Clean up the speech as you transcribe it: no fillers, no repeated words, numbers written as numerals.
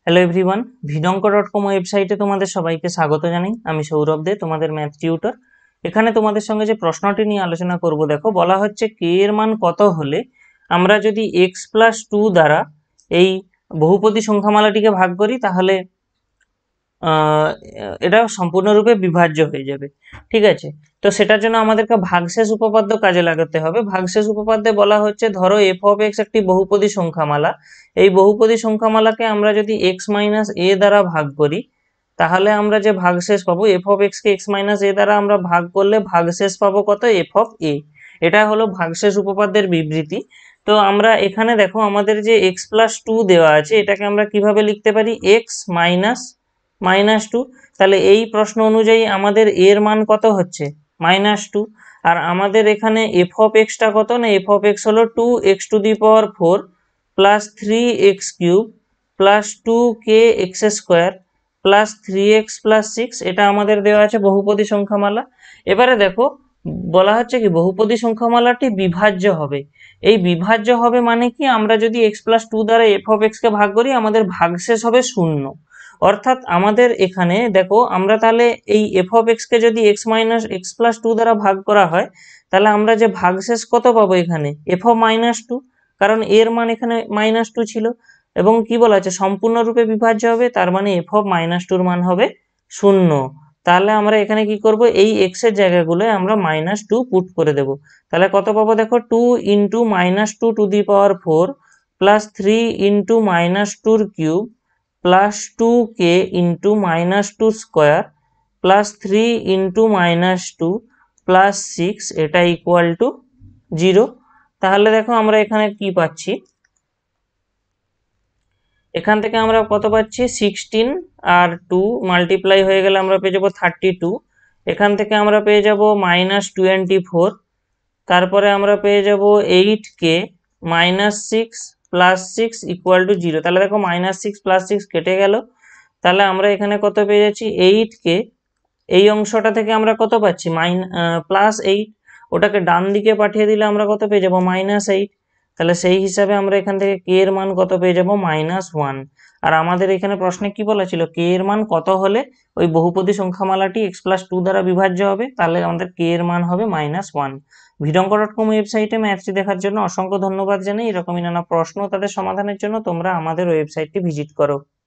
Hello everyone, ভিডঙ্ক.com ওয়েবসাইটে তোমাদের সবাইকে স্বাগত জানাই। আমি সৌরভ দে, তোমাদের ম্যাথ টিউটর। এখানে তোমাদের সঙ্গে যে প্রশ্নটি নিয়ে আলোচনা করব, দেখো বলা হচ্ছে কে এর মান কত হলে আমরা যদি x+2 দ্বারা এই বহুপদী সংখ্যামালাটিকে ভাগ করি তাহলে এটা সম্পূর্ণরূপে বিভাজ্য হয়ে যাবে। ঠিক আছে, তো সেটার জন্য আমাদেরকে ভাগশেষ উপপাদ্য কাজে লাগাতে হবে। ভাগশেষ উপপাদ্যে বলা হচ্ছে, ধরো এফ অফ এক্স একটি বহুপদী সংখ্যামালা। এই বহুপদী সংখ্যামালাকে আমরা যদি এক্স মাইনাস এ দ্বারা ভাগ করি তাহলে আমরা যে ভাগশেষ পাবো, এফ অফ এক্স কে এক্স মাইনাস এ দ্বারা আমরা ভাগ করলে ভাগশেষ পাবো কত, এফ অফ এ। এটা হলো ভাগশেষ উপপাদ্যের বিবৃতি। তো আমরা এখানে দেখো আমাদের যে x+2 দেওয়া আছে, এটাকে আমরা কিভাবে লিখতে পারি, এক্স মাইনাস টু। তাহলে এই প্রশ্ন অনুযায়ী আমাদের এর মান কত হচ্ছে, -2। আর আমাদের এখানে এফ অফ এক্সটা কত, না এফ অফ এক্স হলো 2x⁴ plus 3x³ plus 2kx² plus 3x plus 6। এটা আমাদের দেওয়া আছে বহুপদী সংখ্যামালা। এবারে দেখো বলা হচ্ছে কি বহুপদী সংখ্যামালাটি বিভাজ্য হবে। এই বিভাজ্য হবে মানে কি, আমরা যদি x+2 দ্বারা এফ অফ এক্স কে ভাগ করি আমাদের ভাগশেষ হবে 0। অর্থাৎ আমাদের এখানে দেখো আমরা তাহলে এই এফ অফ এক্স কে যদি x+2 দ্বারা ভাগ করা হয় তাহলে আমরা যে ভাগশেষ কত পাবো এখানে, এফ অফ -2, কারণ এর মান এখানে -2 ছিল। এবং কি বলা আছে, সম্পূর্ণরূপে বিভাজ্য হবে, তার মানে এফ অফ -2 মান হবে 0। তাহলে আমরা এখানে কি করব, এই এক্স এর জায়গাগুলোয় আমরা -2 পুট করে দেব। তাহলে কত পাবো দেখো, 2 × -2⁴ plus 3 × -2³ plus 2k × -2² plus 3 × -2 plus 6, এটা ইকুয়াল টু 0। তাহলে দেখো আমরা এখানে কি পাচ্ছি, এখান থেকে আমরা কত পাচ্ছি, 16 আর 2 মাল্টিপ্লাই হয়ে গেলে আমরা পেয়ে যাবো 32। এখান থেকে আমরা পেয়ে যাব -24, তারপরে আমরা পেয়ে যাব 8k -6 প্লাস 6 ইকুয়াল টু 0। তাহলে দেখো -6 প্লাস 6 কেটে গেল। তাহলে আমরা এখানে কত পেয়ে যাচ্ছি, 8k। এই অংশটা থেকে আমরা কত পাচ্ছি, +8। ওটাকে ডান দিকে পাঠিয়ে দিলে আমরা কত পেয়ে যাবো, -8। তাহলে সেই হিসাবে আমরা এখান থেকে কে এর মান কত পেয়ে যাবো, -1। আর আমাদের এখানে প্রশ্নে কি বলা ছিল, কে এর মান কত হলে ওই বহুপদী সংখ্যামালাটি x+2 দ্বারা বিভাজ্য হবে, তাহলে আমাদের কে এর মান হবে -1। ভিডঙ্ক.com ওয়েবসাইটে ম্যাথটি দেখার জন্য অসংখ্য ধন্যবাদ জানাই। এরকমই নানা প্রশ্ন তাদের সমাধানের জন্য তোমরা আমাদের ওয়েবসাইটটি ভিজিট করো।